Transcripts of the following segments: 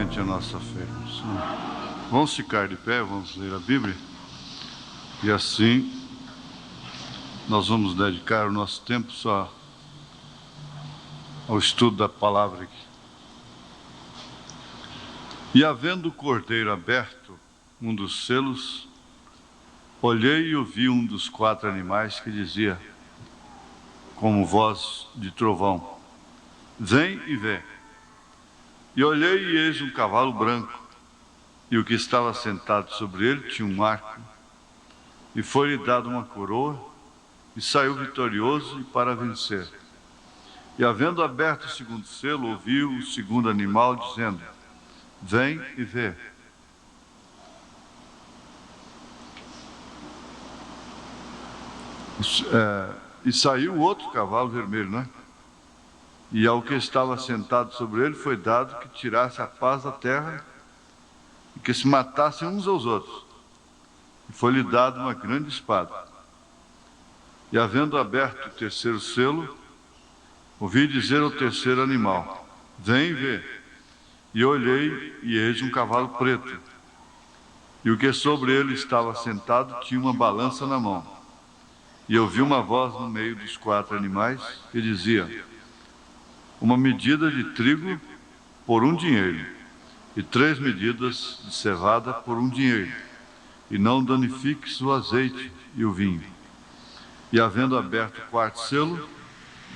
aumente a nossa fé. Vamos ficar de pé, vamos ler a Bíblia. E assim, nós vamos dedicar o nosso tempo só ao estudo da palavra aqui. E havendo o cordeiro aberto, um dos selos, olhei e ouvi um dos 4 animais que dizia, como voz de trovão, vem e vê. E olhei e eis um cavalo branco, e o que estava sentado sobre ele tinha um arco, e foi-lhe dado uma coroa, e saiu vitorioso e para vencer. E havendo aberto o segundo selo, ouviu o segundo animal dizendo, vem e vê. E saiu outro cavalo vermelho, não é? E ao que estava sentado sobre ele foi dado que tirasse a paz da terra e que se matassem uns aos outros. E foi-lhe dado uma grande espada. E havendo aberto o terceiro selo, ouvi dizer ao terceiro animal, vem e vê. E olhei, e eis um cavalo preto. E o que sobre ele estava sentado tinha uma balança na mão. E ouvi uma voz no meio dos 4 animais que dizia, uma medida de trigo por 1 dinheiro, e 3 medidas de cevada por 1 dinheiro, e não danifiques o azeite e o vinho. E havendo aberto o 4º selo,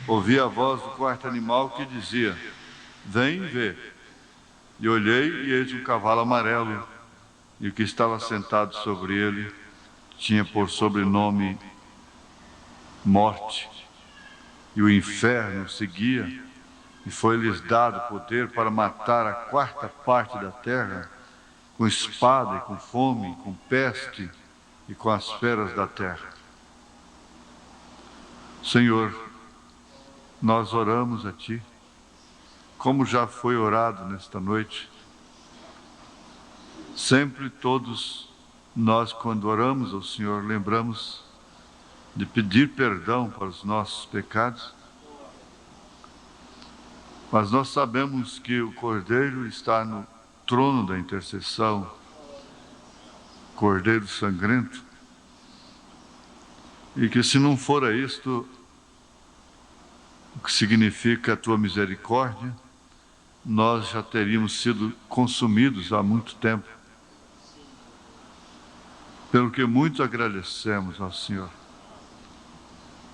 ouvi a voz do 4º animal que dizia, vem e vê. E olhei, e eis um cavalo amarelo, e o que estava sentado sobre ele tinha por sobrenome Morte, e o inferno seguia, e foi-lhes dado poder para matar a 4ª parte da terra, com espada e com fome, com peste e com as feras da terra. Senhor, nós oramos a Ti, como já foi orado nesta noite. Sempre todos nós, quando oramos ao Senhor, lembramos de pedir perdão para os nossos pecados, mas nós sabemos que o Cordeiro está no trono da intercessão, Cordeiro sangrento, e que se não fora isto, o que significa a Tua misericórdia, nós já teríamos sido consumidos há muito tempo, pelo que muito agradecemos ao Senhor.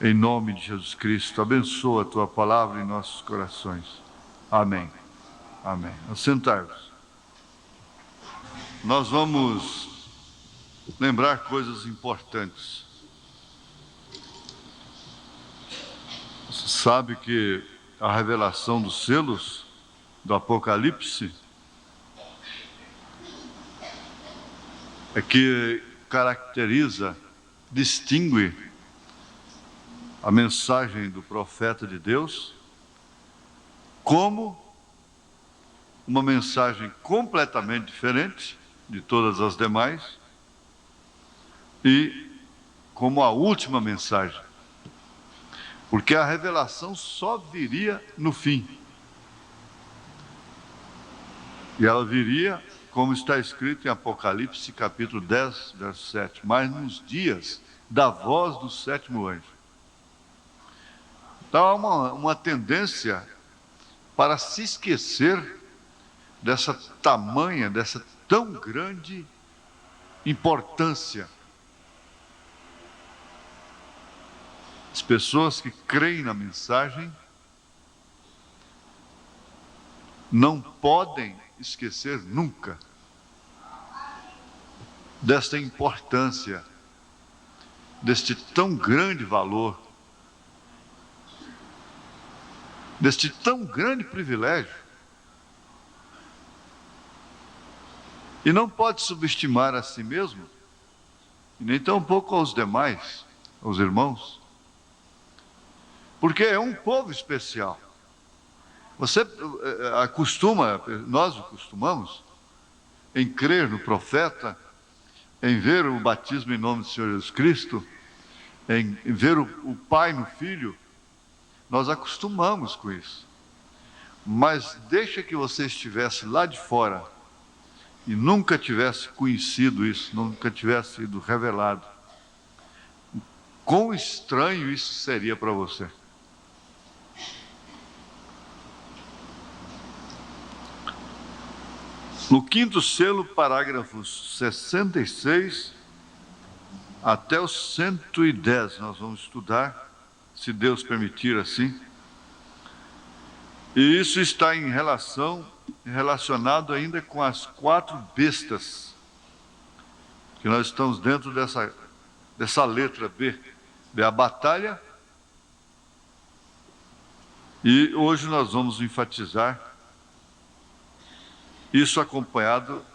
Em nome de Jesus Cristo, abençoa a Tua palavra em nossos corações. Amém. Amém. Assentai-vos. Nós vamos lembrar coisas importantes. Você sabe que a revelação dos selos do Apocalipse é que caracteriza, distingue a mensagem do profeta de Deus como uma mensagem completamente diferente de todas as demais e como a última mensagem, porque a revelação só viria no fim. E ela viria, como está escrito em Apocalipse capítulo 10, verso 7, mas nos dias da voz do 7º anjo. Então há uma tendência para se esquecer dessa tamanha, dessa tão grande importância. As pessoas que creem na mensagem não podem esquecer nunca desta importância, deste tão grande valor, deste tão grande privilégio. E não pode subestimar a si mesmo, e nem tampouco aos demais, aos irmãos, porque é um povo especial. Você nós costumamos, em crer no profeta, em ver o batismo em nome do Senhor Jesus Cristo, em ver o Pai no Filho, nós acostumamos com isso. mas deixa que você estivesse lá de fora e nunca tivesse conhecido isso, nunca tivesse sido revelado, quão estranho isso seria para você. No quinto selo, parágrafos 66 até o 110, nós vamos estudar, se Deus permitir assim. E isso está relacionado ainda com as 4 bestas, que nós estamos dentro dessa letra B, a batalha. E hoje nós vamos enfatizar isso acompanhado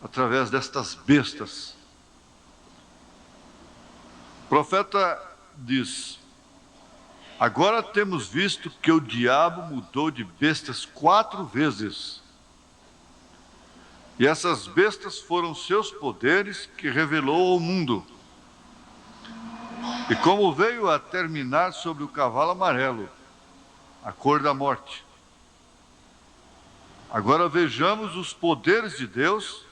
através destas bestas. O profeta diz: agora temos visto que o diabo mudou de bestas 4 vezes. E essas bestas foram seus poderes que revelou ao mundo. E como veio a terminar sobre o cavalo amarelo, a cor da morte. Agora vejamos os poderes de Deus,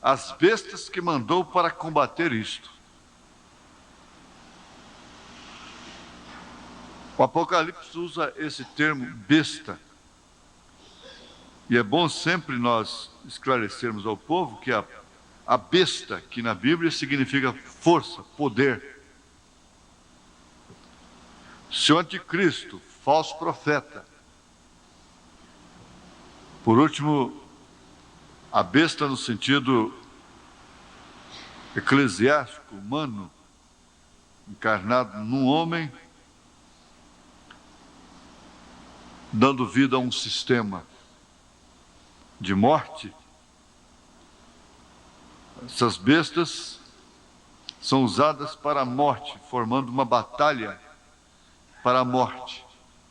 as bestas que mandou para combater isto. O Apocalipse usa esse termo besta. E é bom sempre nós esclarecermos ao povo que a besta, que na Bíblia significa força, poder. Se o anticristo, falso profeta. Por último, a besta no sentido eclesiástico, humano, encarnado num homem, dando vida a um sistema de morte. Essas bestas são usadas para a morte, formando uma batalha para a morte.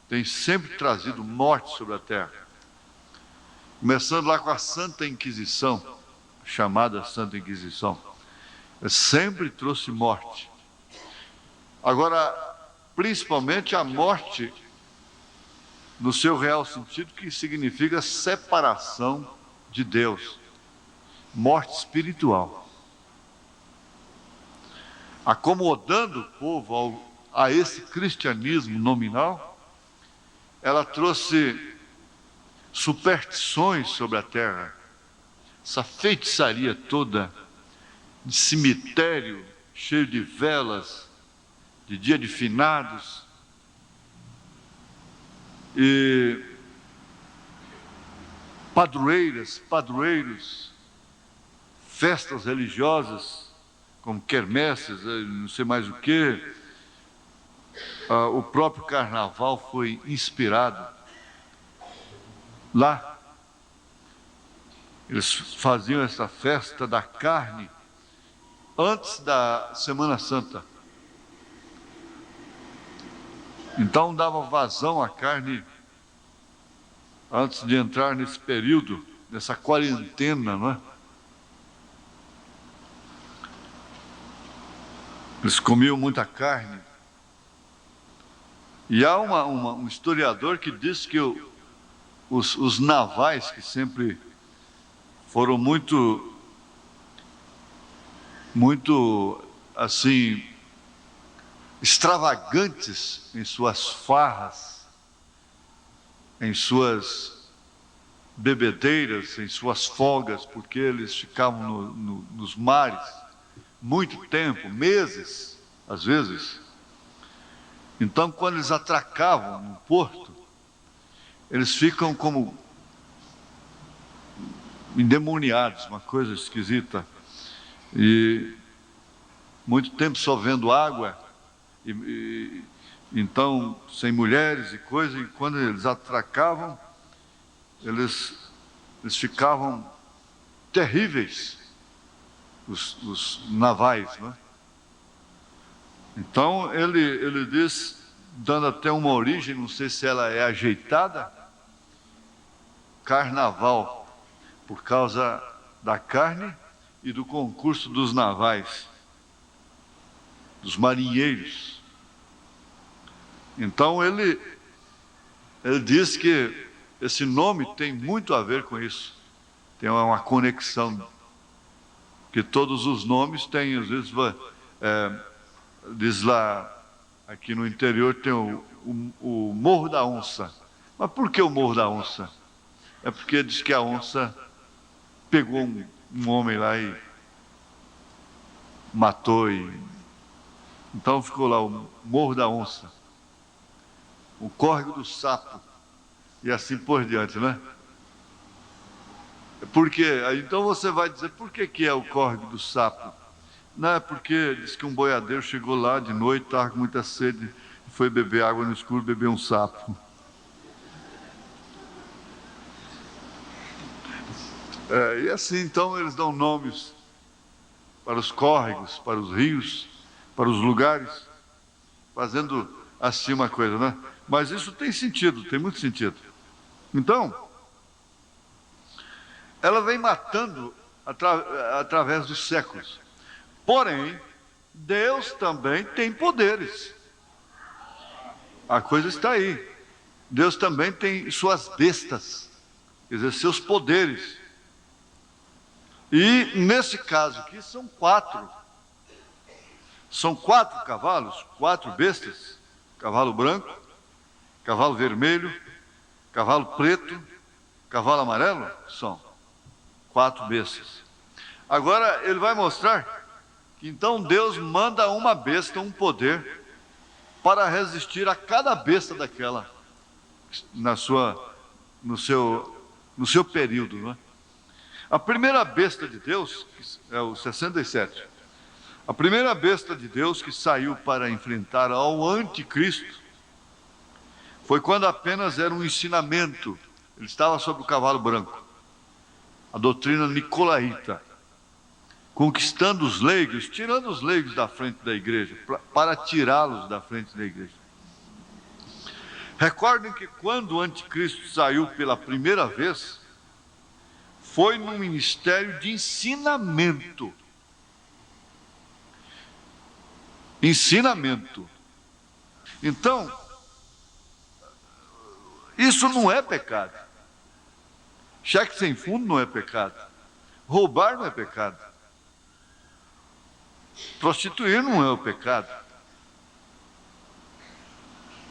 Tem sempre trazido morte sobre a terra. Começando lá com a Santa Inquisição, chamada Santa Inquisição. Sempre trouxe morte. Agora, principalmente a morte no seu real sentido, que significa separação de Deus, morte espiritual. Acomodando o povo a esse cristianismo nominal, ela trouxe superstições sobre a terra, essa feitiçaria toda, de cemitério cheio de velas, de dia de finados, e padroeiros, festas religiosas, como quermesses, não sei mais o que. O próprio carnaval foi inspirado lá. Eles faziam essa festa da carne antes da Semana Santa. Então dava vazão à carne antes de entrar nesse período, nessa quarentena, não é? Eles comiam muita carne. E há um historiador que diz que os navais, que sempre foram muito assim, extravagantes em suas farras, em suas bebedeiras, em suas folgas, porque eles ficavam nos mares muito tempo, meses, às vezes. Então, quando eles atracavam no porto, eles ficam como endemoniados, uma coisa esquisita. E muito tempo só vendo água, então sem mulheres e coisa, e quando eles atracavam, eles ficavam terríveis, os navais, né? Então ele diz, dando até uma origem, não sei se ela é ajeitada, carnaval, por causa da carne e do concurso dos navais, dos marinheiros. Então ele ele diz que esse nome tem muito a ver com isso. Tem uma conexão, que todos os nomes têm, às vezes, diz lá, aqui no interior tem o Morro da Onça. Mas por que o Morro da Onça? É porque diz que a onça pegou um homem lá e matou, então ficou lá o Morro da Onça, o Córrego do Sapo, e assim por diante, né? Por quê? Então você vai dizer, por que é o Córrego do Sapo? Não, é porque diz que um boiadeiro chegou lá de noite, estava com muita sede, foi beber água no escuro, bebeu um sapo. E assim, então, eles dão nomes para os córregos, para os rios, para os lugares, fazendo assim uma coisa, né? Mas isso tem sentido, tem muito sentido. Então, ela vem matando através dos séculos. Porém, Deus também tem poderes. A coisa está aí. Deus também tem suas bestas, quer dizer, seus poderes. E nesse caso aqui são 4. São 4 cavalos, 4 bestas: cavalo branco, cavalo vermelho, cavalo preto, cavalo amarelo. São 4 bestas. Agora ele vai mostrar que então Deus manda uma besta, um poder, para resistir a cada besta daquela no seu período, não é? A primeira besta de Deus, é o 67, a primeira besta de Deus que saiu para enfrentar ao anticristo foi quando apenas era um ensinamento. Ele estava sobre o cavalo branco, a doutrina nicolaíta, conquistando os leigos, tirando os leigos da frente da igreja, para tirá-los da frente da igreja. Recordem que quando o anticristo saiu pela primeira vez, foi no ministério de ensinamento. Ensinamento. Então, isso não é pecado. Cheque sem fundo não é pecado. Roubar não é pecado. Prostituir não é o pecado.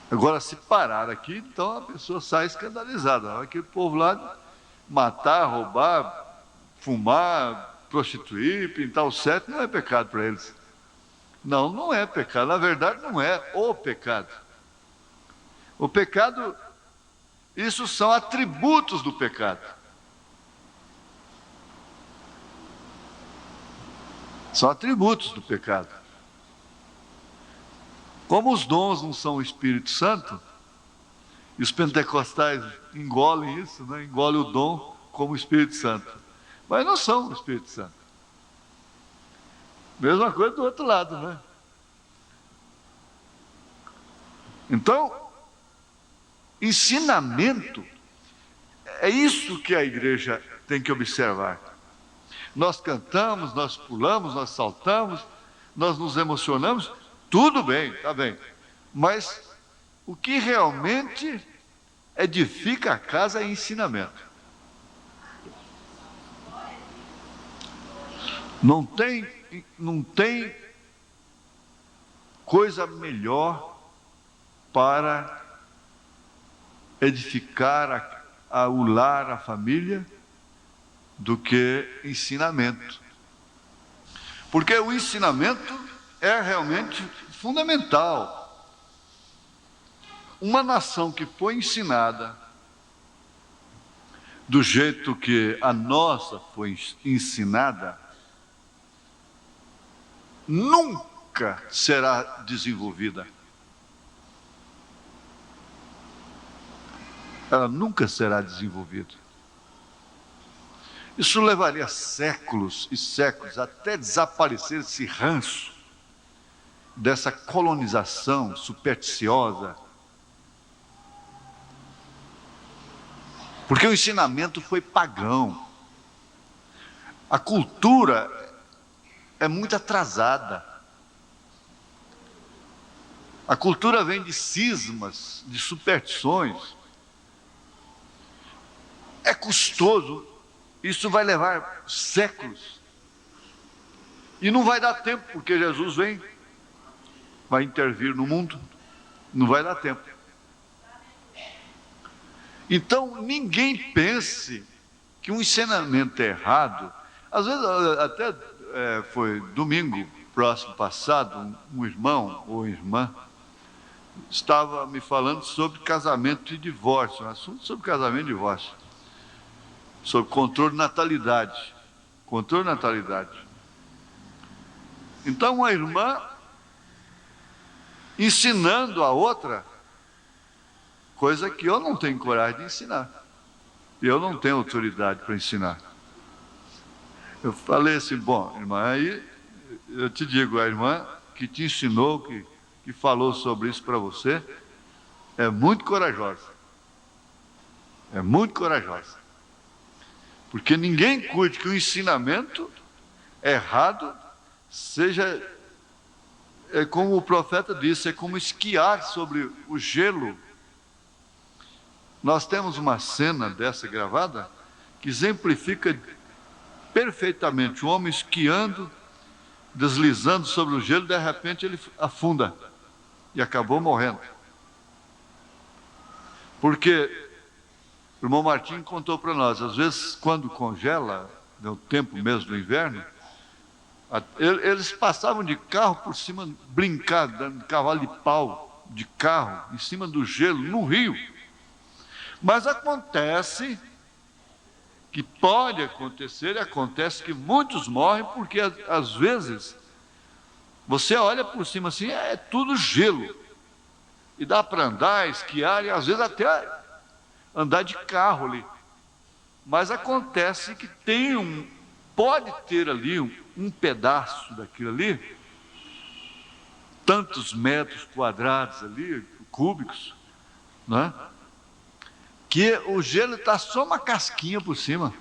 Agora, se parar aqui, então a pessoa sai escandalizada. Aquele povo lá, matar, roubar, fumar, prostituir, pintar o certo, não é pecado para eles. Não, não é pecado. Na verdade, não é o pecado. O pecado, isso são atributos do pecado. São atributos do pecado. Como os dons não são o Espírito Santo, e os pentecostais engolem isso, né? Engolem o dom como o Espírito Santo, mas não são o Espírito Santo. Mesma coisa do outro lado, né? Então, ensinamento, é isso que a igreja tem que observar. Nós cantamos, nós pulamos, nós saltamos, nós nos emocionamos, tudo bem, está bem. Mas o que realmente edifica a casa é ensinamento. Não tem coisa melhor para edificar o lar, a família, do que ensinamento. Porque o ensinamento é realmente fundamental. Uma nação que foi ensinada do jeito que a nossa foi ensinada, nunca será desenvolvida. Ela nunca será desenvolvida. Isso levaria séculos e séculos até desaparecer esse ranço dessa colonização supersticiosa. Porque o ensinamento foi pagão. A cultura é muito atrasada. A cultura vem de cismas, de superstições. é custoso, isso vai levar séculos. E não vai dar tempo, porque Jesus vai intervir no mundo, não vai dar tempo. Então, ninguém pense que um ensinamento errado, às vezes até foi domingo próximo passado, um irmão ou irmã estava me falando sobre casamento e divórcio, um assunto sobre casamento e divórcio, sobre controle de natalidade. Controle de natalidade. Então, uma irmã ensinando a outra coisa que eu não tenho coragem de ensinar. Eu não tenho autoridade para ensinar. Eu falei assim, bom, irmã, aí eu te digo, a irmã que te ensinou, que falou sobre isso para você, é muito corajosa. É muito corajosa. Porque ninguém cuide que o ensinamento errado seja, como o profeta disse, é como esquiar sobre o gelo. Nós temos uma cena dessa gravada que exemplifica perfeitamente o homem esquiando, deslizando sobre o gelo, de repente ele afunda e acabou morrendo. Porque o irmão Martim contou para nós, às vezes quando congela, no tempo mesmo do inverno, eles passavam de carro por cima, brincando, dando cavalo de pau de carro, em cima do gelo, no rio. Mas acontece que pode acontecer, e acontece que muitos morrem, porque às vezes você olha por cima assim, é tudo gelo. E dá para andar, esquiar, e às vezes até andar de carro ali. Mas acontece que pode ter ali um pedaço daquilo ali, tantos metros quadrados ali, cúbicos, né? Que o gelo está só uma casquinha por cima.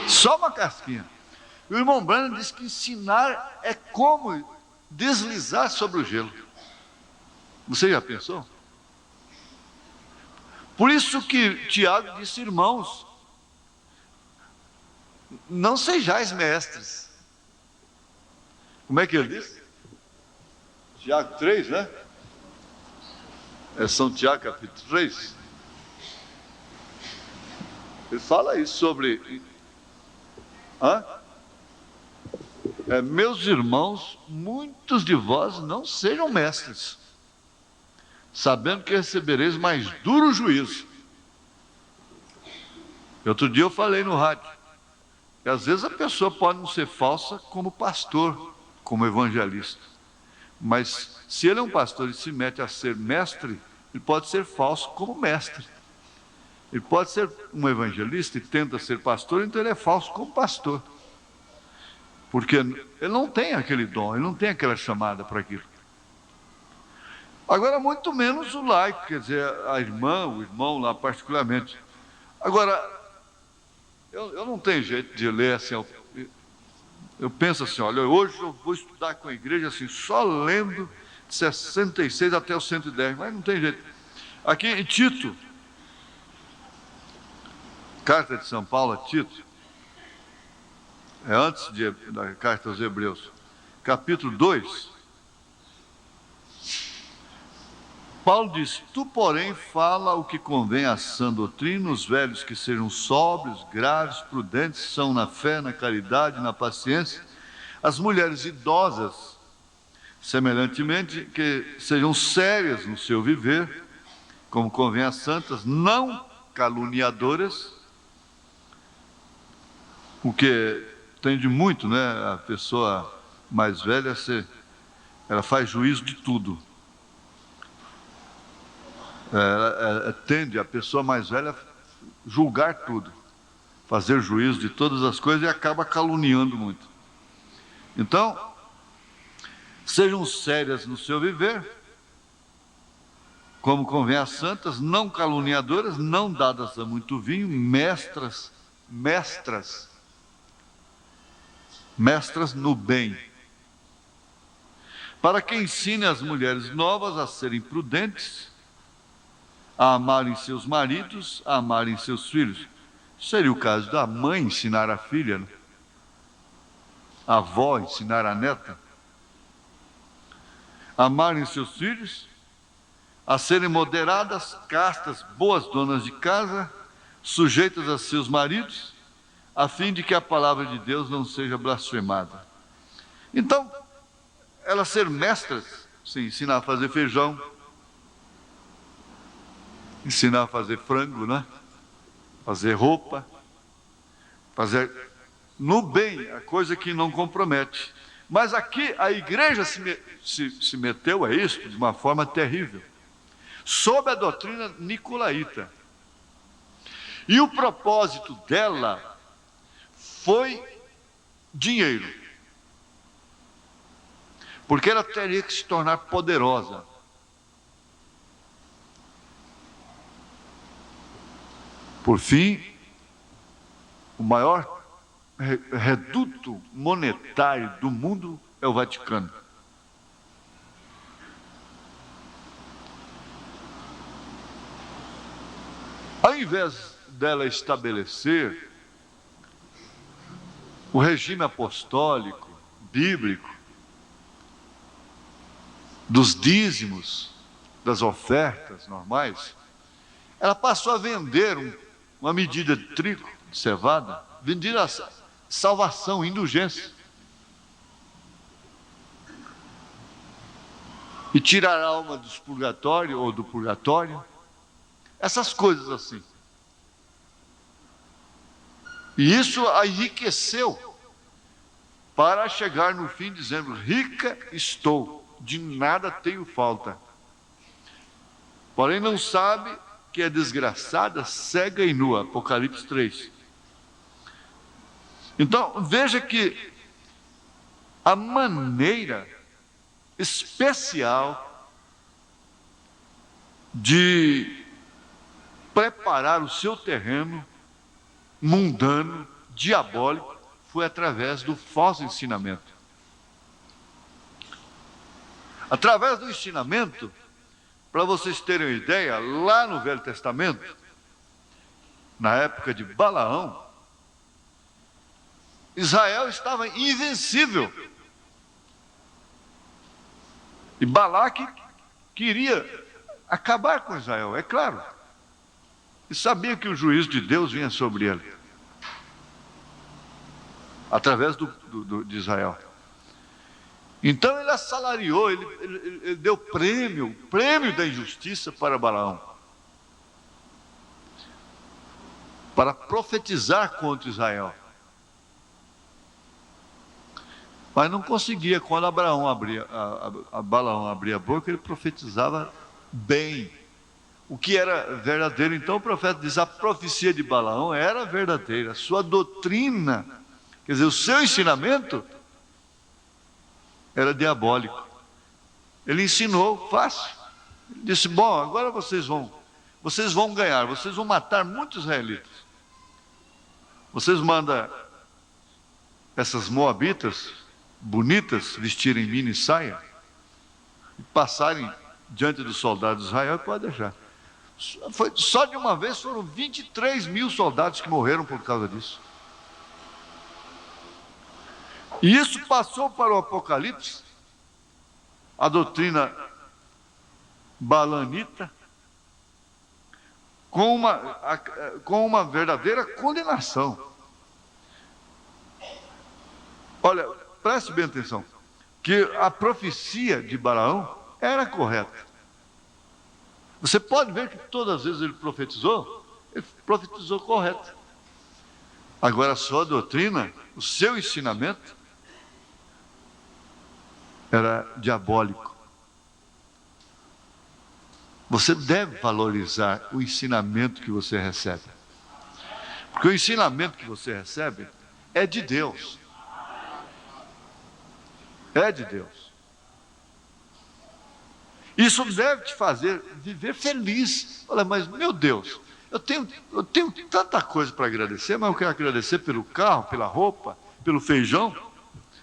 Só uma casquinha. E o irmão Branham diz que ensinar é como deslizar sobre o gelo. Você já pensou? Por isso que Tiago disse, irmãos, não sejais mestres. Como é que ele disse? Tiago 3, né? É São Tiago, capítulo 3. Ele fala isso sobre... meus irmãos, muitos de vós não sejam mestres, sabendo que recebereis mais duro juízo. Outro dia eu falei no rádio, que às vezes a pessoa pode não ser falsa como pastor, como evangelista. Mas se ele é um pastor e se mete a ser mestre, ele pode ser falso como mestre. Ele pode ser um evangelista e tenta ser pastor, então ele é falso como pastor. Porque ele não tem aquele dom, ele não tem aquela chamada para aquilo. Agora, muito menos o laico, quer dizer, a irmã, o irmão lá particularmente. Agora, eu não tenho jeito de ler assim, eu penso assim, olha, hoje eu vou estudar com a igreja assim, só lendo de 66 até o 110, mas não tem jeito. Aqui em Tito, carta de São Paulo a Tito, é antes da carta aos Hebreus, capítulo 2, Paulo diz, tu, porém, fala o que convém à sã doutrina, os velhos que sejam sóbrios, graves, prudentes, são na fé, na caridade, na paciência, as mulheres idosas, semelhantemente, que sejam sérias no seu viver, como convém às santas, não caluniadoras, o que tem de muito, né? A pessoa mais velha, ela faz juízo de tudo. Tende a pessoa mais velha julgar tudo, fazer juízo de todas as coisas e acaba caluniando muito. Então, sejam sérias no seu viver, como convém às santas, não caluniadoras, não dadas a muito vinho, mestras no bem, para que ensine as mulheres novas a serem prudentes, a amarem seus maridos, a amarem seus filhos. Seria o caso da mãe ensinar a filha, né? A avó ensinar a neta. Amarem seus filhos, a serem moderadas, castas, boas donas de casa, sujeitas a seus maridos, a fim de que a palavra de Deus não seja blasfemada. Então, elas ser mestras, sim, ensinar a fazer feijão, ensinar a fazer frango, né? Fazer roupa, fazer no bem, a coisa que não compromete. Mas aqui a igreja se meteu a isso de uma forma terrível, sob a doutrina nicolaíta. E o propósito dela foi dinheiro, porque ela teria que se tornar poderosa. Por fim, o maior reduto monetário do mundo é o Vaticano. Ao invés dela estabelecer o regime apostólico, bíblico, dos dízimos, das ofertas normais, ela passou a vender uma medida de trigo, de cevada, vendida a salvação, indulgência. E tirar a alma dos purgatórios ou do purgatório, essas coisas assim. E isso a enriqueceu, para chegar no fim dizendo: rica estou, de nada tenho falta. Porém não sabe que é desgraçada, cega e nua. Apocalipse 3. Então, veja que a maneira especial de preparar o seu terreno mundano, diabólico, foi através do falso ensinamento. Através do ensinamento, para vocês terem uma ideia, lá no Velho Testamento, na época de Balaão, Israel estava invencível. E Balaque queria acabar com Israel, é claro. E sabia que o juízo de Deus vinha sobre ele, através de Israel. Então ele assalariou, ele deu o prêmio da injustiça para Balaão, para profetizar contra Israel. Mas não conseguia. Quando Balaão abria a boca, ele profetizava bem. O que era verdadeiro. Então o profeta diz: a profecia de Balaão era verdadeira, a sua doutrina, quer dizer, o seu ensinamento era diabólico. Ele ensinou fácil. Ele disse: bom, agora vocês vão ganhar, vocês vão matar muitos israelitas. Vocês mandam essas moabitas bonitas vestirem mini saia e passarem diante dos soldados de Israel, e pode deixar. Só de uma vez foram 23 mil soldados que morreram por causa disso. E isso passou para o Apocalipse, a doutrina balanita, com uma verdadeira condenação. Olha, preste bem atenção, que a profecia de Balaão era correta. Você pode ver que todas as vezes ele profetizou correto. Agora a sua doutrina, o seu ensinamento, era diabólico. Você deve valorizar o ensinamento que você recebe, porque o ensinamento que você recebe é de Deus. É de Deus. Isso deve te fazer viver feliz. Olha, mas meu Deus, eu tenho tanta coisa para agradecer, mas eu quero agradecer pelo carro, pela roupa, pelo feijão,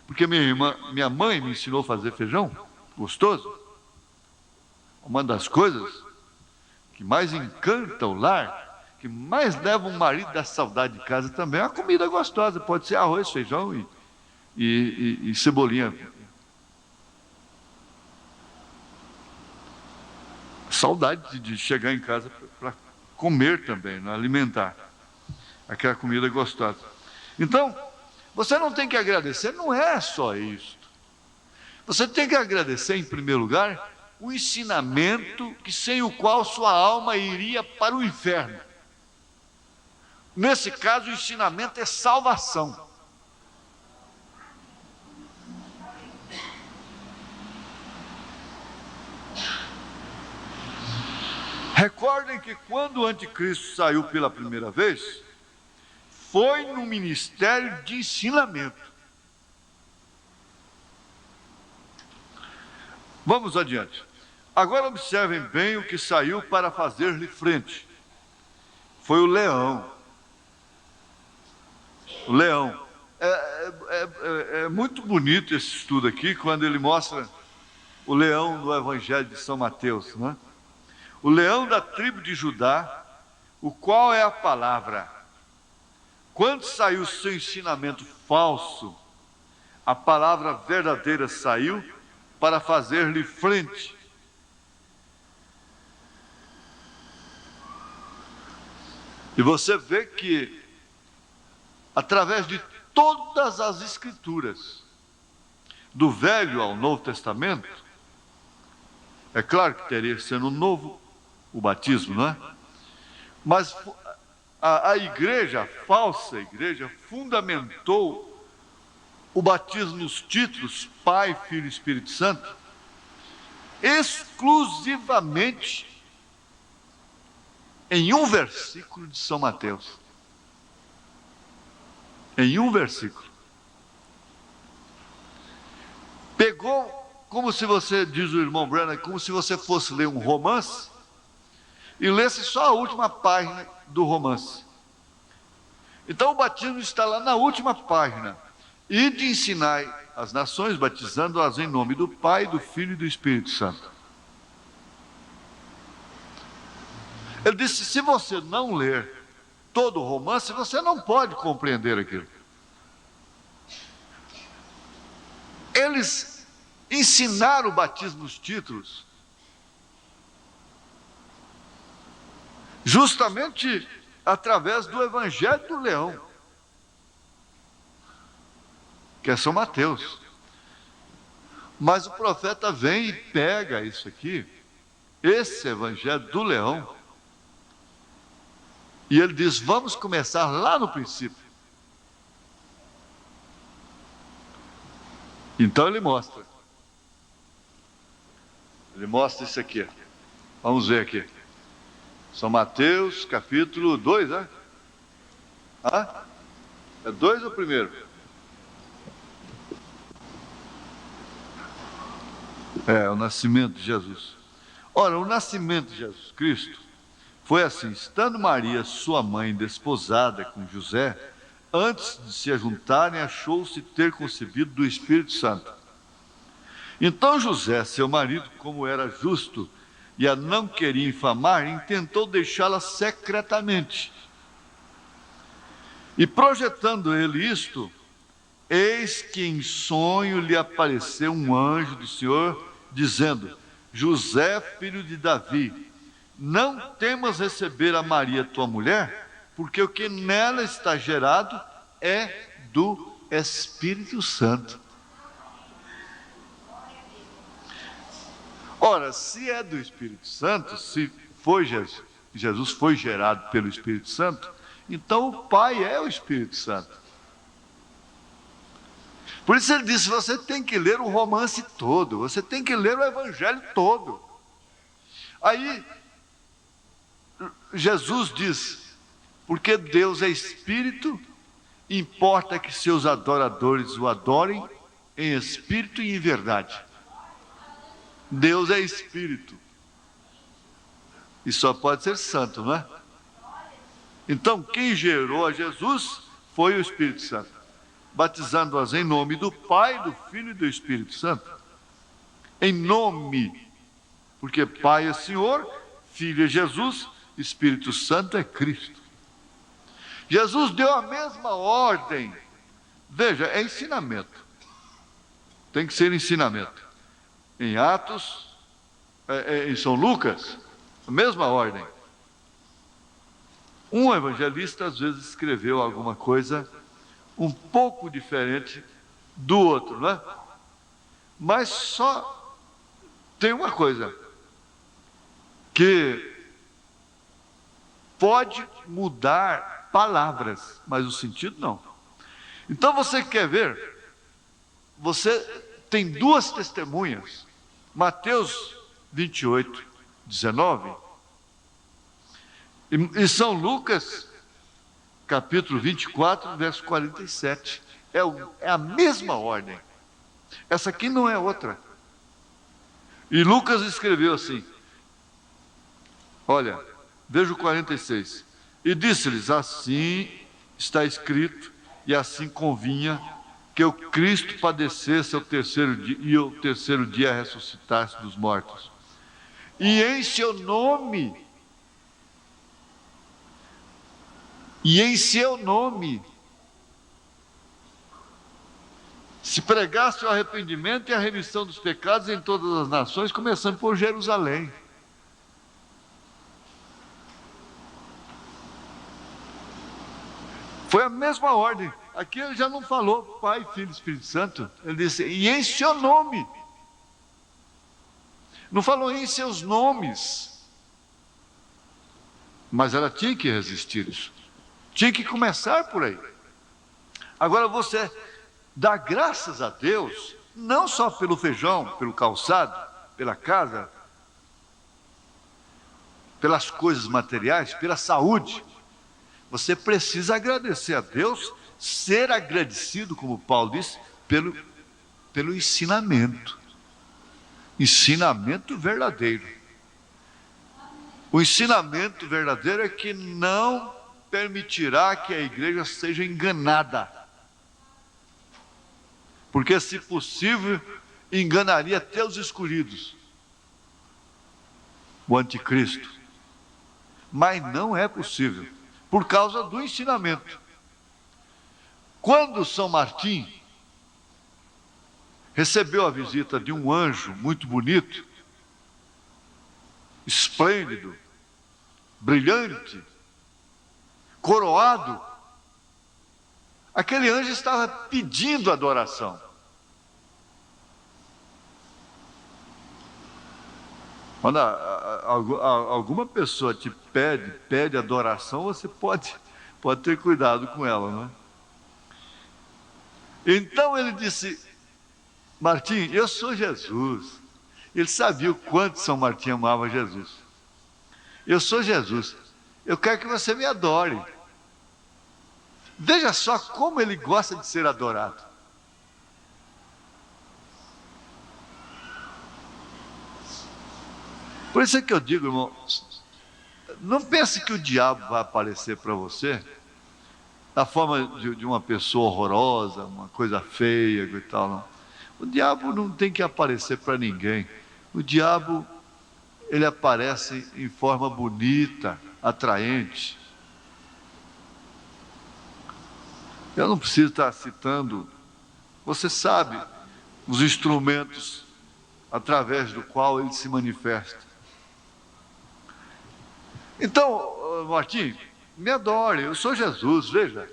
porque minha mãe me ensinou a fazer feijão gostoso. Uma das coisas que mais encanta o lar, que mais leva o marido da saudade de casa também, é a comida gostosa. Pode ser arroz, feijão e cebolinha. Saudade de chegar em casa para comer também, né? Alimentar aquela comida gostosa. Então, você não tem que agradecer, não é só isso. Você tem que agradecer, em primeiro lugar, o ensinamento que sem o qual sua alma iria para o inferno. Nesse caso, o ensinamento é salvação. Recordem que quando o anticristo saiu pela primeira vez, foi no ministério de ensinamento. Vamos adiante. Agora observem bem o que saiu para fazer-lhe frente. Foi o leão. O leão. É muito bonito esse estudo aqui, quando ele mostra o leão no Evangelho de São Mateus, né? O leão da tribo de Judá, o qual é a palavra. Quando saiu o seu ensinamento falso, a palavra verdadeira saiu para fazer-lhe frente. E você vê que, através de todas as Escrituras, do Velho ao Novo Testamento, é claro que teria que ser no Novo o batismo, não é? Mas a igreja, a falsa igreja, fundamentou o batismo nos títulos Pai, Filho e Espírito Santo exclusivamente em um versículo de São Mateus. Em um versículo. Pegou, como se você, diz o irmão Branham, como se você fosse ler um romance e lesse só a última página do romance. Então o batismo está lá na última página. E de ensinai as nações, batizando-as em nome do Pai, do Filho e do Espírito Santo. Ele disse, se você não ler todo o romance, você não pode compreender aquilo. Eles ensinaram o batismo nos títulos justamente através do Evangelho do Leão, que é São Mateus. Mas o profeta vem e pega isso aqui, esse Evangelho do Leão, e ele diz, vamos começar lá no princípio. Então ele mostra isso aqui. Vamos ver aqui. São Mateus, capítulo 2, né? É 2 ou primeiro? É, o nascimento de Jesus. Ora, o nascimento de Jesus Cristo foi assim: estando Maria, sua mãe, desposada com José, antes de se ajuntarem, achou-se ter concebido do Espírito Santo. Então José, seu marido, como era justo e a não queria infamar, intentou deixá-la secretamente. E projetando ele isto, eis que em sonho lhe apareceu um anjo do Senhor, dizendo, José, filho de Davi, não temas receber a Maria, tua mulher, porque o que nela está gerado é do Espírito Santo. Ora, se é do Espírito Santo, se foi Jesus foi gerado pelo Espírito Santo, então o Pai é o Espírito Santo. Por isso ele disse, você tem que ler o romance todo, você tem que ler o Evangelho todo. Aí, Jesus diz, porque Deus é Espírito, importa que seus adoradores o adorem em Espírito e em verdade. Deus é Espírito. E só pode ser santo, não é? Então, quem gerou a Jesus foi o Espírito Santo, batizando-as em nome do Pai, do Filho e do Espírito Santo. Em nome, porque Pai é Senhor, Filho é Jesus, Espírito Santo é Cristo. Jesus deu a mesma ordem. Veja, é ensinamento. Tem que ser ensinamento. Em Atos, em São Lucas, a mesma ordem. Um evangelista às vezes escreveu alguma coisa um pouco diferente do outro, né? Mas só tem uma coisa, que pode mudar palavras, mas o sentido não. Então você quer ver, você tem duas testemunhas, Mateus 28, 19, e São Lucas, capítulo 24, verso 47. É a mesma ordem. Essa aqui não é outra. E Lucas escreveu assim, olha, veja o 46. E disse-lhes, assim está escrito, e assim convinha que o Cristo padecesse ao terceiro dia, e ao terceiro dia ressuscitasse dos mortos. E em seu nome, se pregasse o arrependimento e a remissão dos pecados em todas as nações, começando por Jerusalém. Foi a mesma ordem. Aqui ele já não falou Pai, Filho e Espírito Santo. Ele disse, e em seu nome. Não falou em seus nomes. Mas ela tinha que resistir isso. Tinha que começar por aí. Agora você dá graças a Deus, não só pelo feijão, pelo calçado, pela casa, pelas coisas materiais, pela saúde. Você precisa agradecer a Deus, ser agradecido, como Paulo disse, pelo ensinamento. Ensinamento verdadeiro. O ensinamento verdadeiro é que não permitirá que a igreja seja enganada. Porque, se possível, enganaria até os escolhidos, o anticristo. Mas não é possível, por causa do ensinamento. Quando São Martim recebeu a visita de um anjo muito bonito, esplêndido, brilhante, coroado, aquele anjo estava pedindo adoração. Quando alguma pessoa te pede adoração, você pode ter cuidado com ela, não é? Então ele disse, Martim, eu sou Jesus. Ele sabia o quanto São Martim amava Jesus. Eu sou Jesus, eu quero que você me adore. Veja só como ele gosta de ser adorado. Por isso é que eu digo, irmão, não pense que o diabo vai aparecer para você da forma de uma pessoa horrorosa, uma coisa feia e tal, não. O diabo não tem que aparecer para ninguém. O diabo, ele aparece em forma bonita, atraente. Eu não preciso estar citando, você sabe os instrumentos através do qual ele se manifesta. Então, Martim, me adore, eu sou Jesus, veja.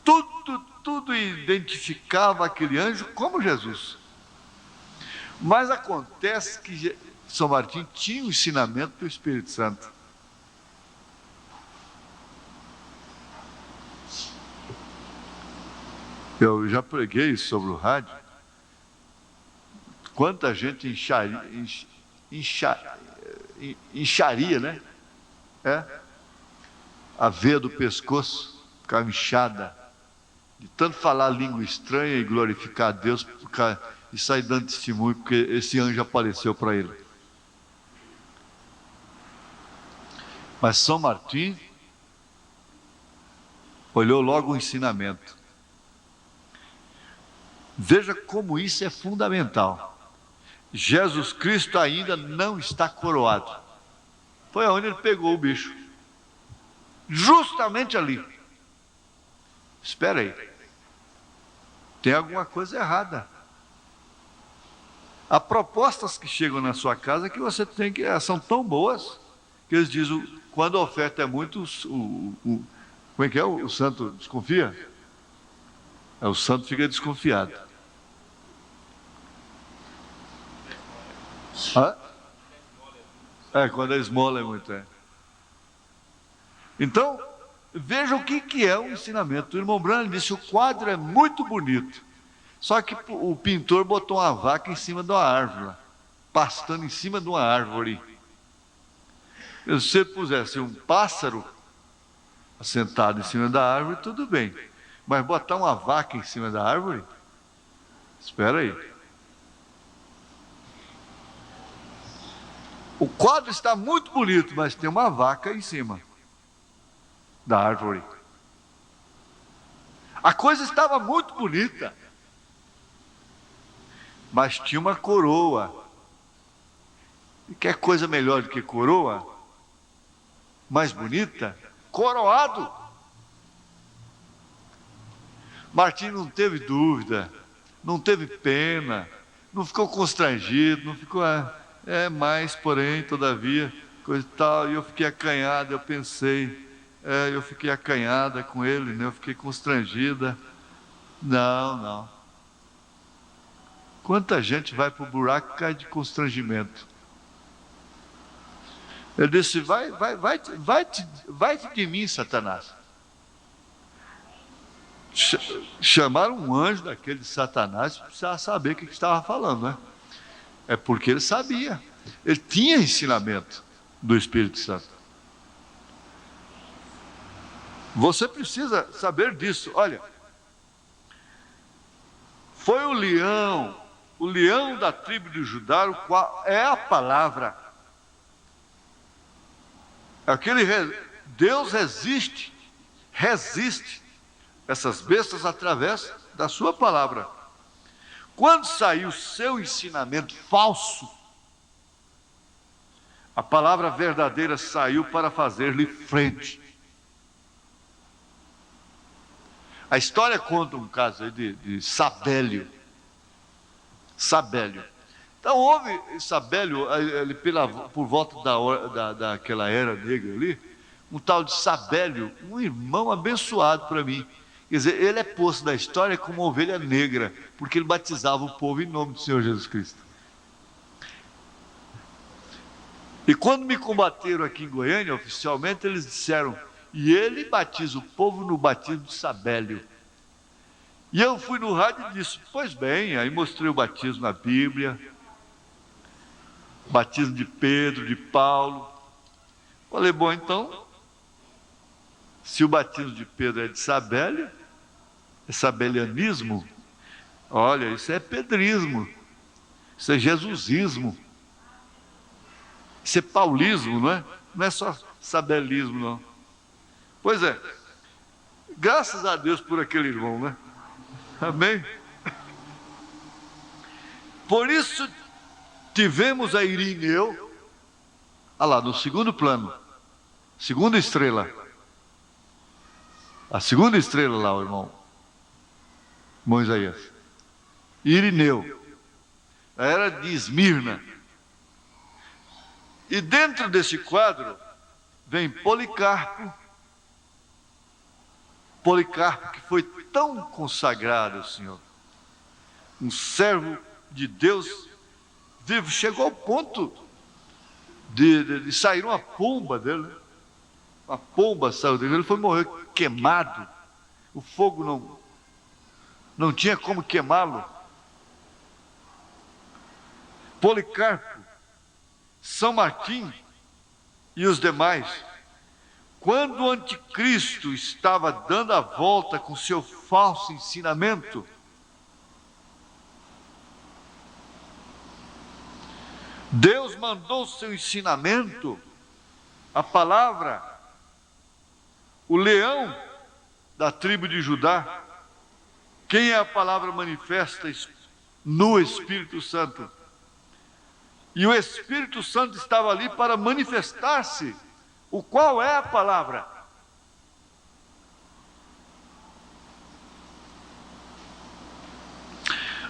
Tudo identificava aquele anjo como Jesus. Mas acontece que São Martim tinha o ensinamento do Espírito Santo. Eu já preguei sobre o rádio. Quanta gente incharia, né? A veia do pescoço ficava inchada, de tanto falar língua estranha e glorificar a Deus, e sair dando testemunho, porque esse anjo apareceu para ele. Mas São Martim olhou logo o ensinamento. Veja como isso é fundamental. Jesus Cristo ainda não está coroado. foi onde ele pegou o bicho. Justamente ali. Espera aí. Tem alguma coisa errada. Há propostas que chegam na sua casa que você tem que... são tão boas que eles dizem, quando a oferta é muito, como é que é? O santo desconfia? O santo fica desconfiado. Quando a esmola é muito, Então, veja o que é o ensinamento. O irmão Branham disse, o quadro é muito bonito. Só que o pintor botou uma vaca em cima de uma árvore, pastando em cima de uma árvore. Se você pusesse um pássaro sentado em cima da árvore, tudo bem. Mas botar uma vaca em cima da árvore? Espera aí. O quadro está muito bonito, mas tem uma vaca em cima da árvore. A coisa estava muito bonita, mas tinha uma coroa. E quer coisa melhor do que coroa? Mais bonita? Coroado. Martim não teve dúvida, não teve pena, não ficou constrangido, não ficou... mas, porém, todavia, coisa e tal. E eu fiquei acanhada, eu pensei... eu fiquei acanhada com ele, né? Eu fiquei constrangida. Não. Quanta gente vai para o buraco e cai de constrangimento. Ele disse, vai-te de mim, Satanás. Chamaram um anjo daquele de Satanás, precisava saber o que estava falando, né? É porque ele sabia. Ele tinha ensinamento do Espírito Santo. Você precisa saber disso. Olha, foi o leão da tribo de Judá, o qual é a palavra. Deus resiste essas bestas através da sua palavra. Quando saiu o seu ensinamento falso, a palavra verdadeira saiu para fazer-lhe frente. A história conta um caso aí de Sabélio. Então houve Sabélio, por volta daquela era negra ali, um tal de Sabélio, um irmão abençoado para mim. Quer dizer, ele é posto na história como uma ovelha negra, porque ele batizava o povo em nome do Senhor Jesus Cristo. E quando me combateram aqui em Goiânia, oficialmente, eles disseram, e ele batiza o povo no batismo de Sabélio. E eu fui no rádio e disse, pois bem, aí mostrei o batismo na Bíblia, batismo de Pedro, de Paulo. Falei, bom, então, se o batismo de Pedro é de Sabélio, é sabelianismo, olha, isso é pedrismo, isso é jesusismo, isso é paulismo, não é? Não é só sabelismo, não. Pois é, graças a Deus por aquele irmão, né? Amém? Por isso tivemos a Irineu, olha lá, no segundo plano, segunda estrela. A segunda estrela lá, o irmão Isaías. Irineu. Era de Esmirna. E dentro desse quadro vem Policarpo. Policarpo que foi tão consagrado ao Senhor. Um servo de Deus vivo. Chegou ao ponto de sair uma pomba dele. Uma pomba saiu dele. Ele foi morrer queimado. O fogo não tinha como queimá-lo. Policarpo, São Martim e os demais, quando o anticristo estava dando a volta com seu falso ensinamento, Deus mandou o seu ensinamento, a palavra, o leão da tribo de Judá. Quem é a palavra manifesta no Espírito Santo? E o Espírito Santo estava ali para manifestar-se, o qual é a palavra.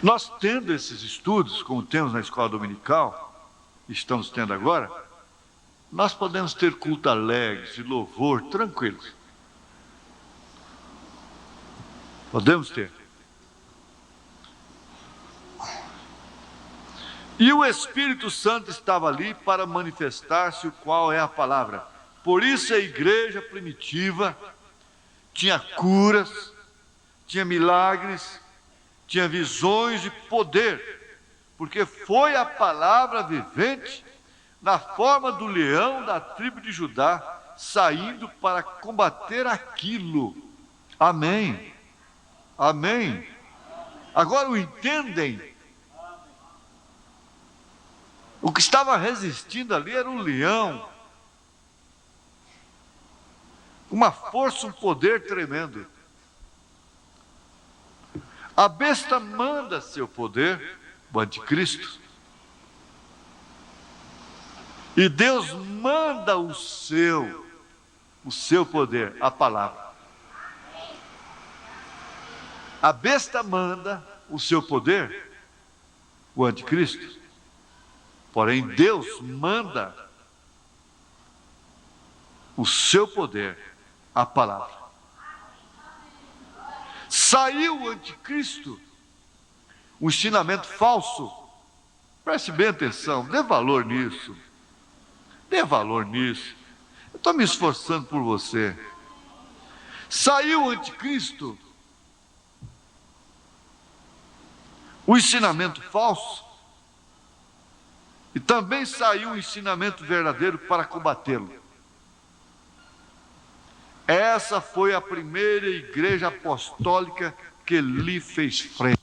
Nós tendo esses estudos, como temos na escola dominical, estamos tendo agora, nós podemos ter culto alegre, de louvor, tranquilos. Podemos ter. E o Espírito Santo estava ali para manifestar-se o qual é a palavra. Por isso a igreja primitiva tinha curas, tinha milagres, tinha visões de poder, porque foi a palavra vivente, na forma do leão da tribo de Judá, saindo para combater aquilo. Amém. Amém. Agora o entendem? O que estava resistindo ali era um leão, uma força, um poder tremendo. A besta manda seu poder, o anticristo, e Deus manda o seu poder, a palavra. A besta manda o seu poder, o anticristo, porém Deus manda o seu poder, a palavra. Saiu o anticristo, um ensinamento falso. Preste bem atenção, dê valor nisso. Dê valor nisso. Eu estou me esforçando por você. Saiu o anticristo, o ensinamento falso, e também saiu o ensinamento verdadeiro para combatê-lo. Essa foi a primeira igreja apostólica que lhe fez frente.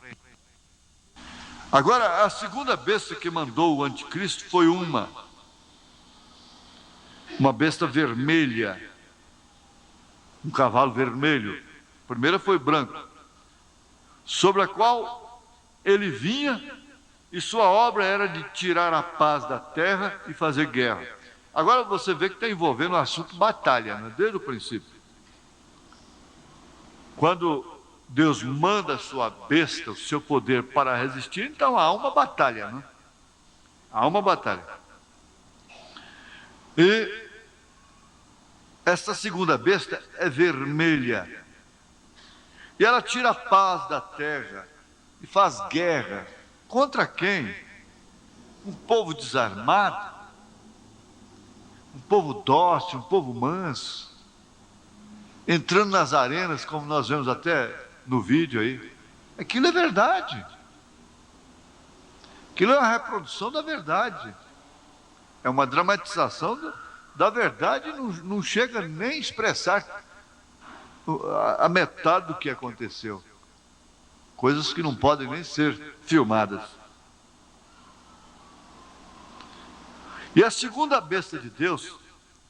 Agora, a segunda besta que mandou o anticristo foi uma besta vermelha, um cavalo vermelho. A primeira foi branco, sobre a qual ele vinha, e sua obra era de tirar a paz da terra e fazer guerra. Agora você vê que está envolvendo o assunto batalha, né? Desde o princípio. Quando Deus manda a sua besta, o seu poder para resistir, então há uma batalha, né? Há uma batalha. E essa segunda besta é vermelha. E ela tira a paz da terra e faz guerra. Contra quem? Um povo desarmado, um povo dócil, um povo manso, entrando nas arenas, como nós vemos até no vídeo aí. Aquilo é verdade. Aquilo é uma reprodução da verdade. É uma dramatização da verdade, não chega nem a expressar a metade do que aconteceu. Coisas que não podem nem ser filmadas. E a segunda besta de Deus,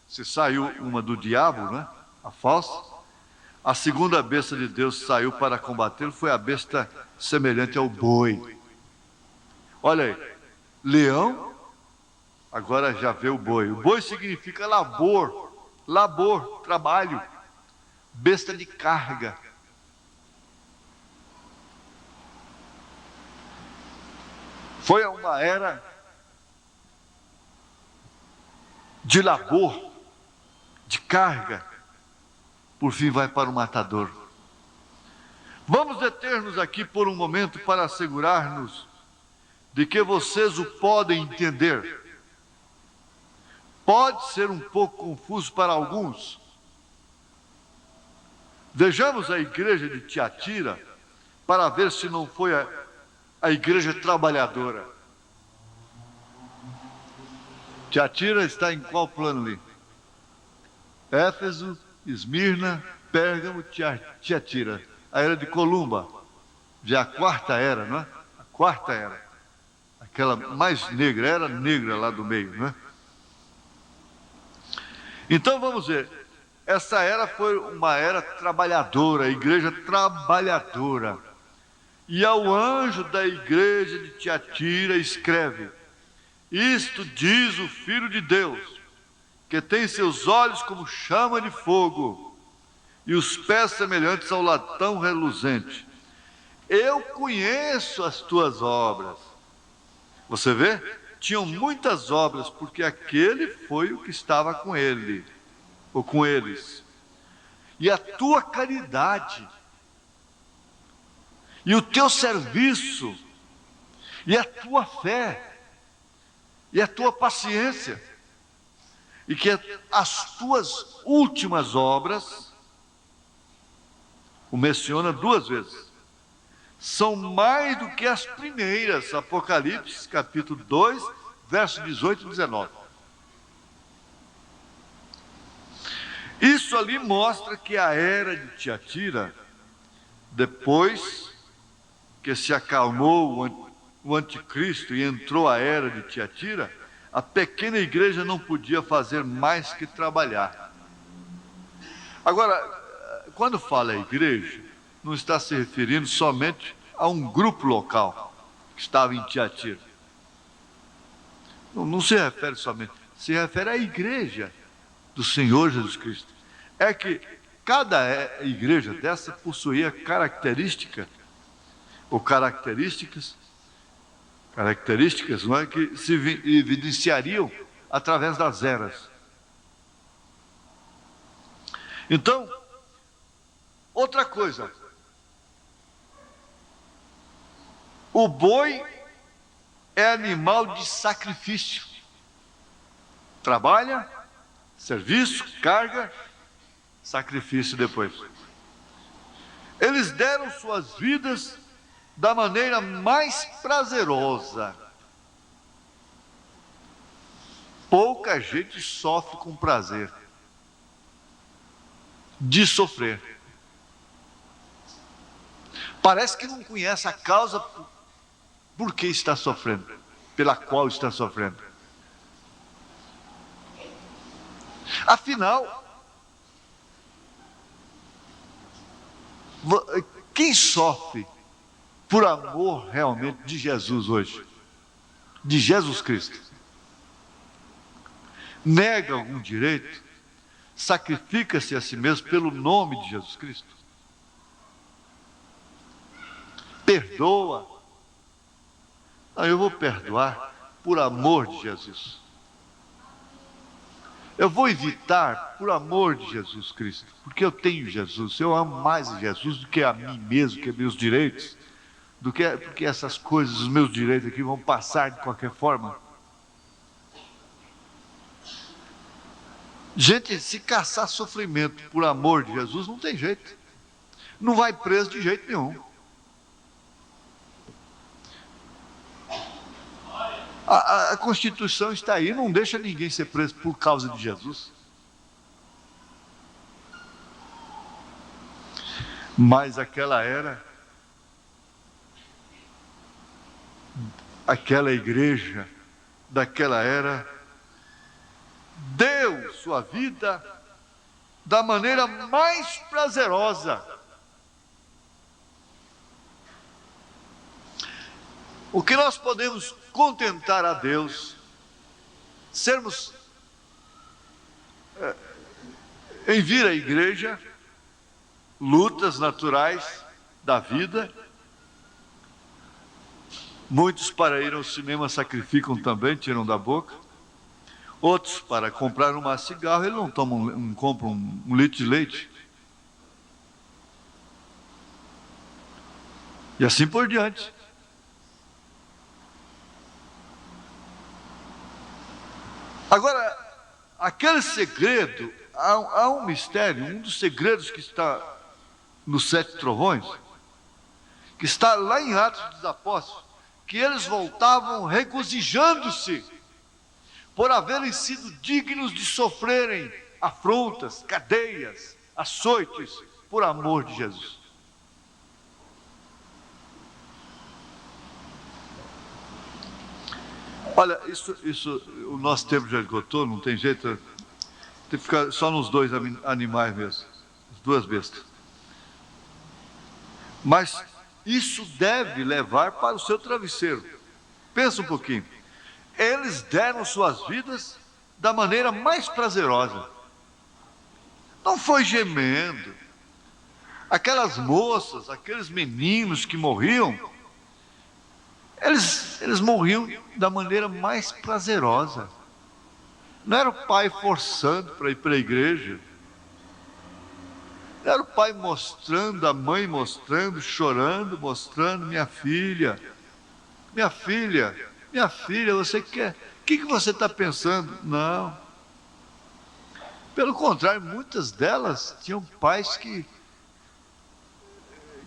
se saiu uma do diabo, né? A falsa. A segunda besta de Deus saiu para combatê-lo, foi a besta semelhante ao boi. Olha aí, leão, agora já vê o boi. O boi significa labor, trabalho, besta de carga. Foi uma era de labor, de carga, por fim vai para o matador. Vamos deter-nos aqui por um momento para assegurar-nos de que vocês o podem entender. Pode ser um pouco confuso para alguns. Vejamos a igreja de Tiatira para ver se não foi a igreja trabalhadora. Tiatira está em qual plano ali? Éfeso, Esmirna, Pérgamo, Tiatira. A era de Columba. Já a quarta era, não é? A quarta era. Aquela mais negra, era negra lá do meio, não é? Então vamos ver. Essa era foi uma era trabalhadora, a igreja trabalhadora. E ao anjo da igreja de Tiatira escreve: Isto diz o Filho de Deus, que tem seus olhos como chama de fogo e os pés semelhantes ao latão reluzente. Eu conheço as tuas obras. Você vê? Tinham muitas obras, porque aquele foi o que estava com ele, ou com eles. E a tua caridade, e o teu serviço, e a tua fé, e a tua paciência, e que as tuas últimas obras, o menciona 2 vezes, são mais do que as primeiras. Apocalipse, capítulo 2, versos 18 e 19. Isso ali mostra que a era de Tiatira, depois que se acalmou o anticristo e entrou a era de Tiatira, a pequena igreja não podia fazer mais que trabalhar. Agora, quando fala igreja, não está se referindo somente a um grupo local que estava em Tiatira. Não se refere somente, se refere à igreja do Senhor Jesus Cristo. É que cada igreja dessa possuía características, não é, que se evidenciariam através das eras. Então, outra coisa, o boi é animal de sacrifício. Trabalha, serviço, carga, sacrifício depois. Eles deram suas vidas da maneira mais prazerosa. Pouca gente sofre com prazer de sofrer. Parece que não conhece a causa por que está sofrendo, pela qual está sofrendo. Afinal, quem sofre por amor realmente de Jesus hoje, de Jesus Cristo, nega algum direito, sacrifica-se a si mesmo pelo nome de Jesus Cristo, perdoa. Não, eu vou perdoar por amor de Jesus. Eu vou evitar por amor de Jesus Cristo, porque eu tenho Jesus. Eu amo mais Jesus do que a mim mesmo, que meus direitos, porque essas coisas, os meus direitos aqui vão passar de qualquer forma. Gente, se caçar sofrimento por amor de Jesus, não tem jeito. Não vai preso de jeito nenhum. A Constituição está aí, não deixa ninguém ser preso por causa de Jesus. Mas aquela igreja daquela era, deu sua vida da maneira mais prazerosa. O que nós podemos contentar a Deus, sermos em vir à igreja, lutas naturais da vida. Muitos para ir ao cinema sacrificam também, tiram da boca. Outros para comprar um maço de cigarro, eles não compram um litro de leite. E assim por diante. Agora, aquele segredo, há um mistério, um dos segredos que está nos 7 trovões, que está lá em Atos dos Apóstolos, que eles voltavam regozijando-se por haverem sido dignos de sofrerem afrontas, cadeias, açoites, por amor de Jesus. Olha, isso o nosso tempo já esgotou, não tem jeito, tem que ficar só nos 2 animais mesmo, as 2 bestas. Mas isso deve levar para o seu travesseiro. Pensa um pouquinho. eles deram suas vidas da maneira mais prazerosa. Não foi gemendo. Aquelas moças, aqueles meninos que morriam, eles morriam da maneira mais prazerosa. Não era o pai forçando para ir para a igreja. Não era o pai mostrando, a mãe mostrando, chorando, mostrando, minha filha, você quer? O que você está pensando? Não. Pelo contrário, muitas delas tinham pais que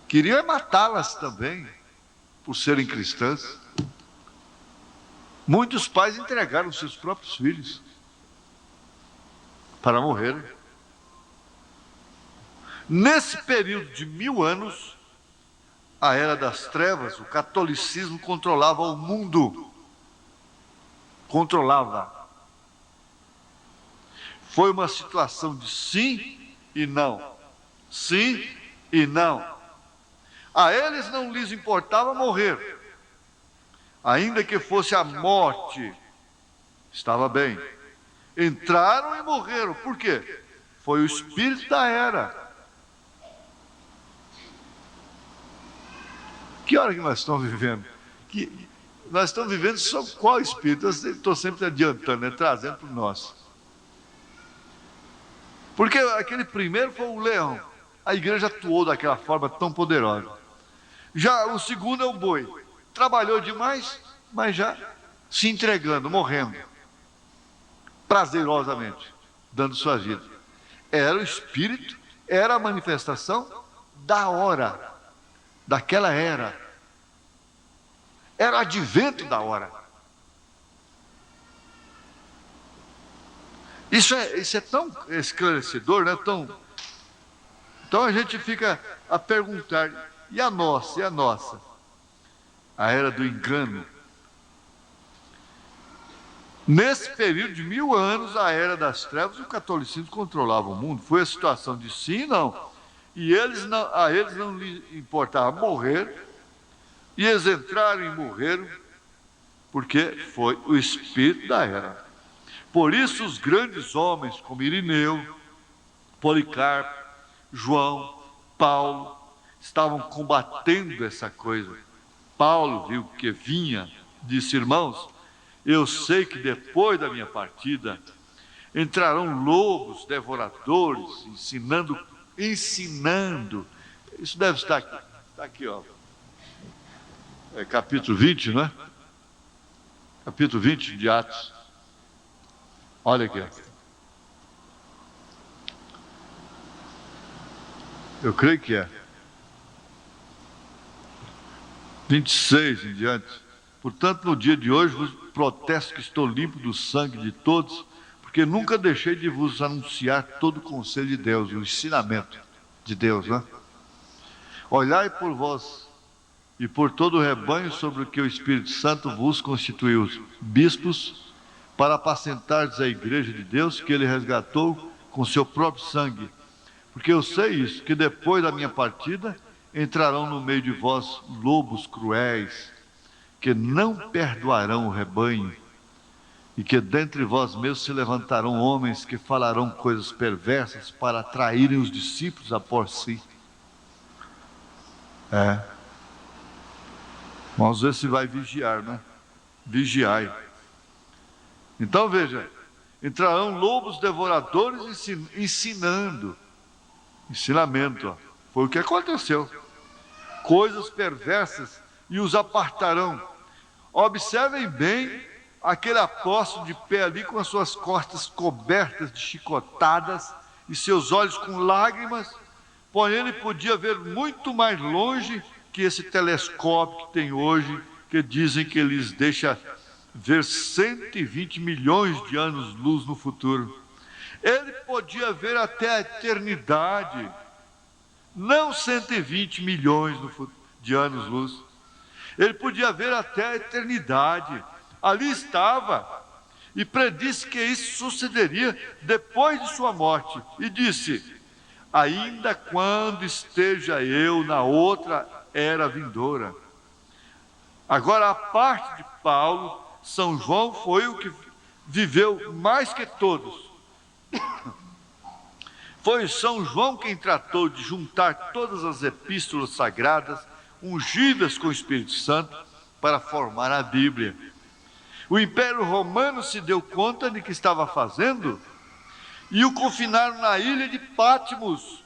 queriam matá-las também, por serem cristãs. Muitos pais entregaram seus próprios filhos para morrerem. Nesse período de 1000 anos, a era das trevas, o catolicismo controlava o mundo. Controlava. Foi uma situação de sim e não. Sim e não. A eles não lhes importava morrer. Ainda que fosse a morte, estava bem. Entraram e morreram. Por quê? Foi o espírito da era. Que hora que nós estamos vivendo? Nós estamos vivendo sob qual espírito? Eu estou sempre adiantando, trazendo para o nosso. Porque aquele primeiro foi o leão. A igreja atuou daquela forma tão poderosa. Já o segundo é o boi. Trabalhou demais, mas já se entregando, morrendo. Prazerosamente, dando sua vida. Era o espírito, era a manifestação da hora, daquela era. Era o advento da hora. Isso é tão esclarecedor, né? Então a gente fica a perguntar, e a nossa, a era do engano. Nesse período de 1000 anos, a era das trevas, o catolicismo controlava o mundo. Foi a situação de sim e não. E a eles não lhes importava morrer, e eles entraram e morreram, porque foi o espírito da era. Por isso os grandes homens como Irineu, Policarpo, João, Paulo, estavam combatendo essa coisa. Paulo viu que vinha, disse: irmãos, eu sei que depois da minha partida entrarão lobos devoradores, ensinando. Isso deve estar aqui. Está aqui, ó. É capítulo 20, não é? Capítulo 20 de Atos. Olha aqui, ó. Eu creio que é 26 em diante. Portanto, no dia de hoje vos protesto que estou limpo do sangue de todos, porque nunca deixei de vos anunciar todo o conselho de Deus, o ensinamento de Deus, né? Olhai por vós e por todo o rebanho sobre o que o Espírito Santo vos constituiu bispos, para apacentardes a igreja de Deus que ele resgatou com seu próprio sangue. Porque eu sei isso, que depois da minha partida entrarão no meio de vós lobos cruéis, que não perdoarão o rebanho, e que dentre vós mesmos se levantarão homens que falarão coisas perversas para atraírem os discípulos após si. Vamos ver se vai vigiar, né? Vigiai. Então veja, entrarão lobos devoradores ensinando. Ensinamento, ó. Foi o que aconteceu. Coisas perversas e os apartarão. Observem bem aquele apóstolo de pé ali com as suas costas cobertas de chicotadas e seus olhos com lágrimas, porém ele podia ver muito mais longe que esse telescópio que tem hoje, que dizem que eles deixa ver 120 milhões de anos-luz no futuro. Ele podia ver até a eternidade, não 120 milhões de anos-luz. Ele podia ver até a eternidade. Ali estava e predisse que isso sucederia depois de sua morte. E disse: ainda quando esteja eu na outra era vindoura. Agora, a parte de Paulo São João foi o que viveu mais que todos. Foi São João quem tratou de juntar todas as epístolas sagradas, ungidas com o Espírito Santo, para formar a Bíblia. O Império Romano se deu conta de que estava fazendo e o confinaram na ilha de Patmos.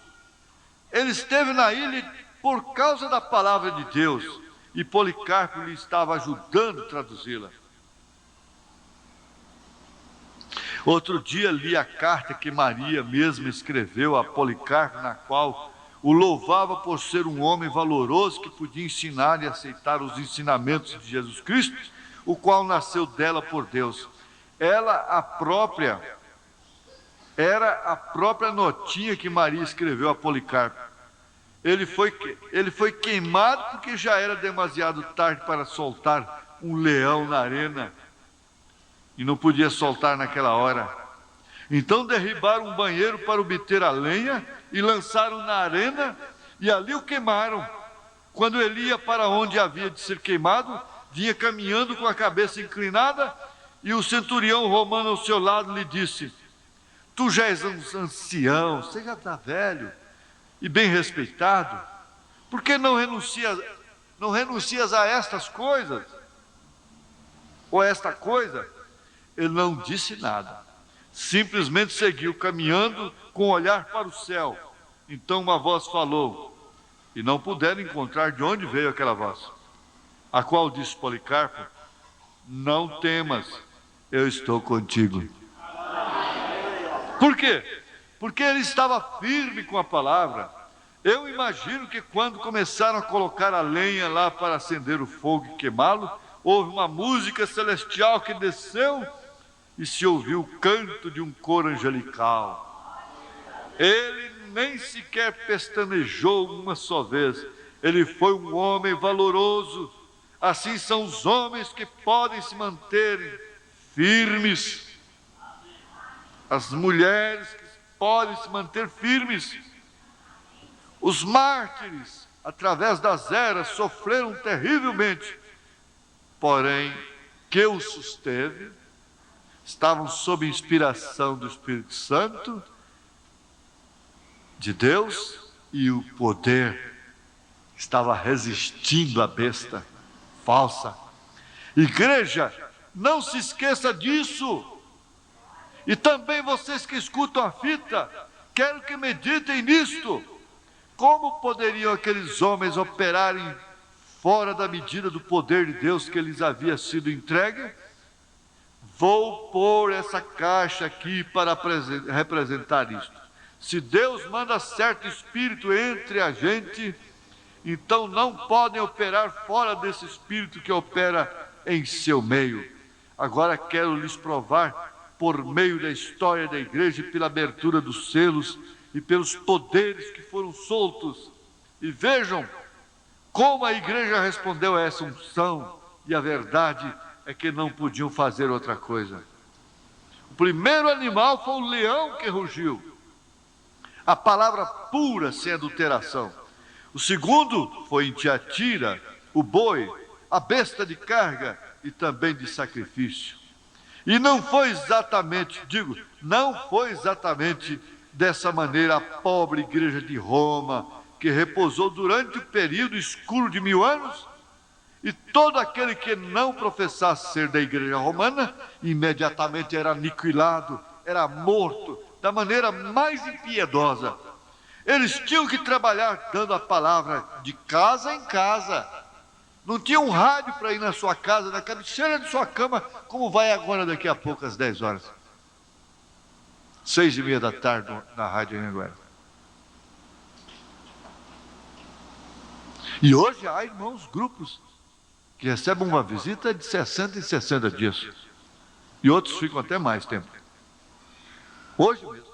Ele esteve na ilha por causa da palavra de Deus e Policarpo lhe estava ajudando a traduzi-la. Outro dia li a carta que Maria mesma escreveu a Policarpo, na qual o louvava por ser um homem valoroso que podia ensinar e aceitar os ensinamentos de Jesus Cristo, o qual nasceu dela por Deus. Era a própria notinha que Maria escreveu a Policarpo. Ele foi queimado porque já era demasiado tarde para soltar um leão na arena e não podia soltar naquela hora. Então derribaram um banheiro para obter a lenha e lançaram na arena e ali o queimaram. Quando ele ia para onde havia de ser queimado, vinha caminhando com a cabeça inclinada e o centurião romano ao seu lado lhe disse: tu já és um ancião, você já está velho e bem respeitado, por que não renuncias a estas coisas? Ou a esta coisa? Ele não disse nada, simplesmente seguiu caminhando com o olhar para o céu. Então uma voz falou, e não puderam encontrar de onde veio aquela voz, a qual disse Policarpo: não temas, eu estou contigo. Por quê? Porque ele estava firme com a palavra. Eu imagino que quando começaram a colocar a lenha lá para acender o fogo e queimá-lo, houve uma música celestial que desceu e se ouviu o canto de um coro angelical. Ele nem sequer pestanejou uma só vez. Ele foi um homem valoroso. Assim são os homens que podem se manter firmes. As mulheres que podem se manter firmes. Os mártires, através das eras, sofreram terrivelmente, porém, que os susteve, estavam sob inspiração do Espírito Santo, de Deus, e o poder estava resistindo à besta falsa. Igreja, não se esqueça disso. E também vocês que escutam a fita, quero que meditem nisto. Como poderiam aqueles homens operarem fora da medida do poder de Deus que lhes havia sido entregue? Vou pôr essa caixa aqui para representar isto. Se Deus manda certo espírito entre a gente, então não podem operar fora desse espírito que opera em seu meio. Agora quero lhes provar, por meio da história da igreja e pela abertura dos selos e pelos poderes que foram soltos. E vejam como a igreja respondeu a essa unção. E a verdade é que não podiam fazer outra coisa. O primeiro animal foi o leão que rugiu. A palavra pura, sem adulteração. O segundo foi em Tiatira, o boi, a besta de carga e também de sacrifício. E não foi exatamente dessa maneira a pobre igreja de Roma, que repousou durante o período escuro de 1000 anos, e todo aquele que não professasse ser da igreja romana, imediatamente era aniquilado, era morto, da maneira mais impiedosa. Eles tinham que trabalhar dando a palavra de casa em casa. Não tinha um rádio para ir na sua casa, na cabeceira de sua cama, como vai agora daqui a pouco às 10 horas. 6:30 da tarde na Rádio Anhanguera. E hoje há, irmãos, grupos que recebem uma visita de 60 em 60 dias. E outros ficam até mais tempo. Hoje mesmo.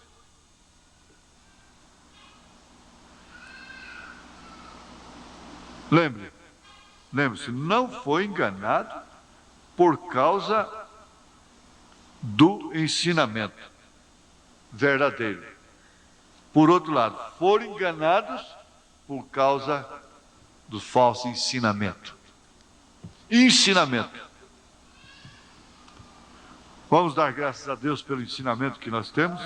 Lembre-se, não foi enganado por causa do ensinamento verdadeiro. Por outro lado, foram enganados por causa do falso ensinamento. Vamos dar graças a Deus pelo ensinamento que nós temos?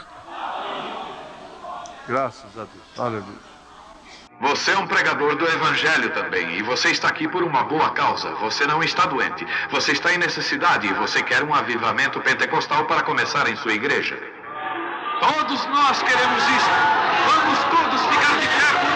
Graças a Deus. Aleluia. Você é um pregador do Evangelho também, e você está aqui por uma boa causa. Você não está doente. Você está em necessidade e você quer um avivamento pentecostal para começar em sua igreja. Todos nós queremos isso. Vamos todos ficar de pé.